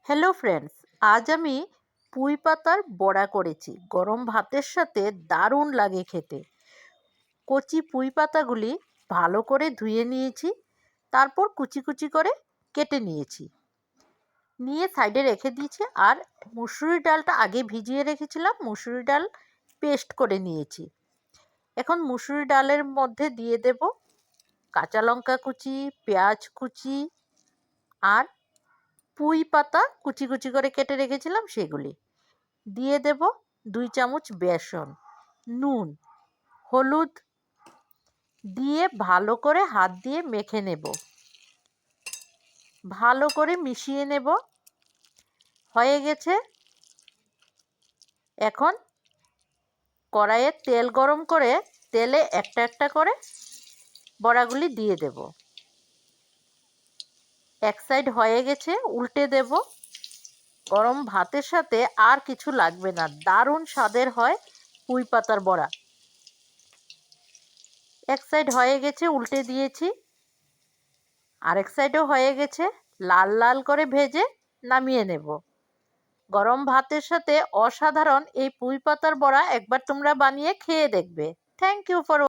Hello friends, আজ আমি পুঁই পাতার বড়া করেছি। গরম ভাতের সাথে দারুণ লাগে খেতে। কচি পুঁই পাতাগুলি ভালো করে ধুয়ে নিয়েছি, তারপর কুচি কুচি করে কেটে নিয়েছি, নিয়ে সাইডে রেখে দিয়েছি। আর মুসুরি ডালটা আগে ভিজিয়ে রেখেছিলাম, মুসুরি ডাল পেস্ট করে নিয়েছি। এখন মুসুরি ডালের মধ্যে দিয়ে দেব কাঁচা লঙ্কা কুচি, পেঁয়াজ কুচি আর পুঁই পাতা কুচি কুচি করে কেটে রেখেছিলাম সেগুলি দিয়ে দেব। 2 চামচ বেসন, নুন, হলুদ দিয়ে ভালো করে হাত দিয়ে মেখে নেব, ভালো করে মিশিয়ে নেব। হয়ে গেছে। এখন কড়াইয়ে তেল গরম করে তেলে একটা একটা করে বড়াগুলি দিয়ে দেব। এক সাইড হয়ে গেছে, উল্টে দেব। গরম ভাতের সাথে আর কিছু লাগবে না, দারুণ স্বাদের হয় পুঁই পাতার বড়া। এক সাইড হয়ে গেছে, উল্টে দিয়েছি। আরেক সাইডও হয়ে গেছে, লাল লাল করে ভেজে নামিয়ে নেব। গরম ভাতের সাথে অসাধারণ এই পুঁই পাতার বড়া একবার তোমরা বানিয়ে খেয়ে দেখবে। Thank you for